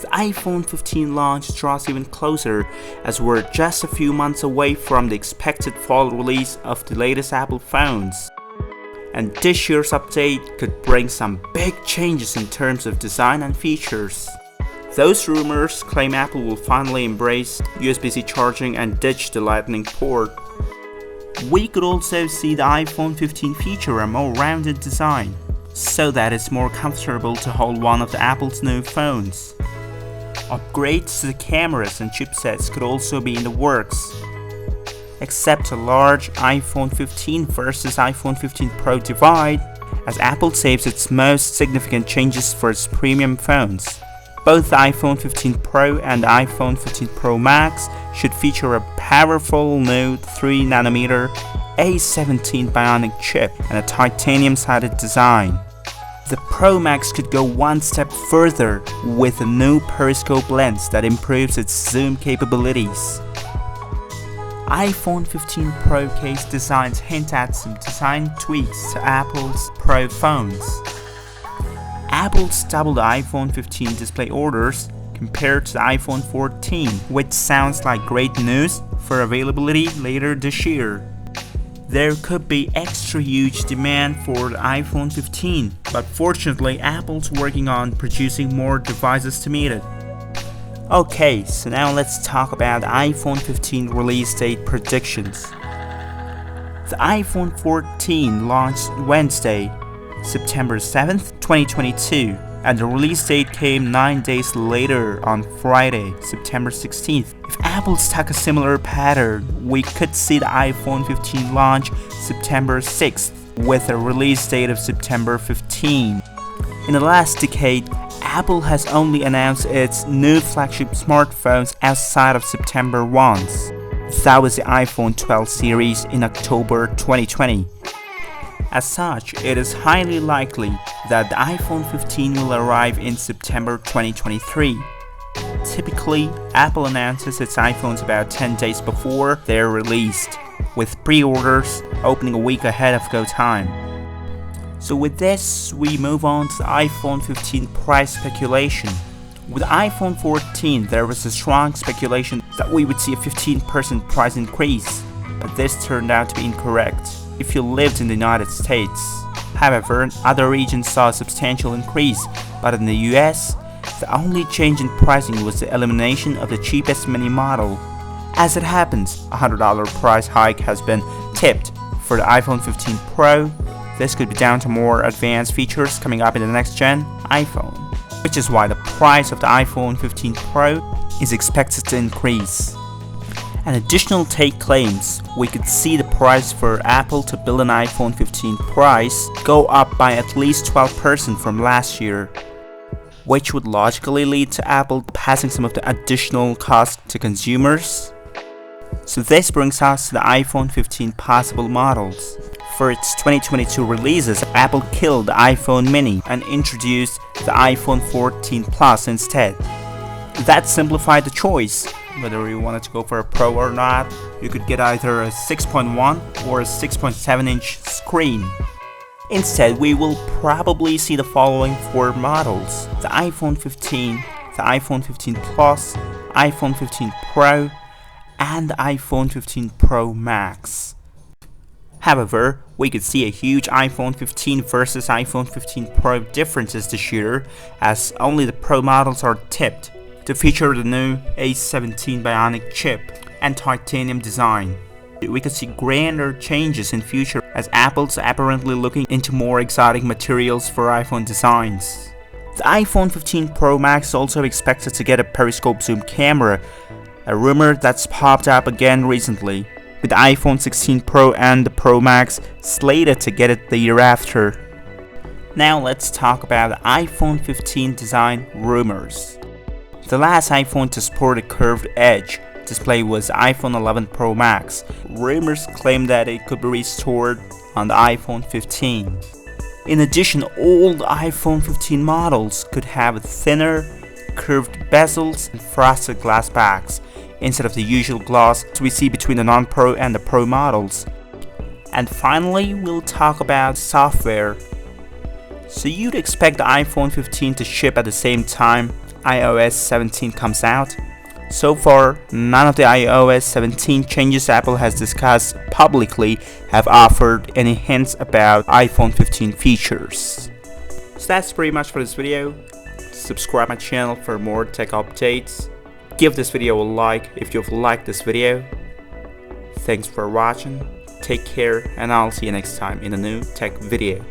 The iPhone 15 launch draws even closer as we're just a few months away from the expected fall release of the latest Apple phones. And this year's update could bring some big changes in terms of design and features. Those rumors claim Apple will finally embrace USB-C charging and ditch the Lightning port. We could also see the iPhone 15 feature a more rounded design, so that it's more comfortable to hold one of Apple's new phones. Upgrades to the cameras and chipsets could also be in the works, except a large iPhone 15 versus iPhone 15 Pro divide, as Apple saves its most significant changes for its premium phones. Both the iPhone 15 Pro and the iPhone 15 Pro Max should feature a powerful new 3nm A17 Bionic chip and a titanium-sided design. The Pro Max could go one step further with a new periscope lens that improves its zoom capabilities. iPhone 15 Pro case designs hint at some design tweaks to Apple's Pro phones. Apple's doubled the iPhone 15 display orders compared to the iPhone 14, which sounds like great news for availability later this year. There could be extra huge demand for the iPhone 15, but fortunately Apple's working on producing more devices to meet it. Okay, so now let's talk about the iPhone 15 release date predictions. The iPhone 14 launched Wednesday, September 7th, 2022, and the release date came 9 days later on Friday, September 16th. If Apple stuck a similar pattern, we could see the iPhone 15 launch September 6th with a release date of September 15. In the last decade, Apple has only announced its new flagship smartphones outside of September once. That was the iPhone 12 series in October 2020. As such, it is highly likely that the iPhone 15 will arrive in September 2023. Typically, Apple announces its iPhones about 10 days before they're released, with pre-orders opening a week ahead of go time. So with this, we move on to the iPhone 15 price speculation. With iPhone 14, there was a strong speculation that we would see a 15% price increase, but this turned out to be incorrect if you lived in the United States. However, other regions saw a substantial increase, but in the US, the only change in pricing was the elimination of the cheapest mini model. As it happens, a $100 price hike has been tipped for the iPhone 15 Pro. This could be down to more advanced features coming up in the next gen iPhone, which is why the price of the iPhone 15 Pro is expected to increase. An additional take claims we could see the price for Apple to build an iPhone 15 price go up by at least 12% from last year, which would logically lead to Apple passing some of the additional cost to consumers. So this brings us to the iPhone 15 possible models. For its 2022 releases, Apple killed the iPhone mini and introduced the iPhone 14 Plus instead. That simplified the choice. Whether you wanted to go for a Pro or not, you could get either a 6.1 or a 6.7 inch screen. Instead, we will probably see the following four models: the iPhone 15, the iPhone 15 Plus, iPhone 15 Pro, and the iPhone 15 Pro Max. However, we could see a huge iPhone 15 versus iPhone 15 Pro differences this year, as only the Pro models are tipped to feature the new A17 Bionic chip and titanium design. We could see grander changes in future as Apple's apparently looking into more exotic materials for iPhone designs. The iPhone 15 Pro Max is also expected to get a periscope zoom camera, a rumor that's popped up again recently, with the iPhone 16 Pro and the Pro Max slated to get it the year after. Now let's talk about the iPhone 15 design rumors. The last iPhone to sport a curved edge display was iPhone 11 Pro Max. Rumors claim that it could be restored on the iPhone 15. In addition, old iPhone 15 models could have thinner, curved bezels and frosted glass backs, instead of the usual gloss we see between the non-Pro and the Pro models. And finally, we'll talk about software. So you'd expect the iPhone 15 to ship at the same time iOS 17 comes out. So far, none of the iOS 17 changes Apple has discussed publicly have offered any hints about iPhone 15 features. So that's pretty much for this video. Subscribe my channel for more tech updates. Give this video a like if you've liked this video. Thanks for watching. Take care, and I'll see you next time in a new tech video.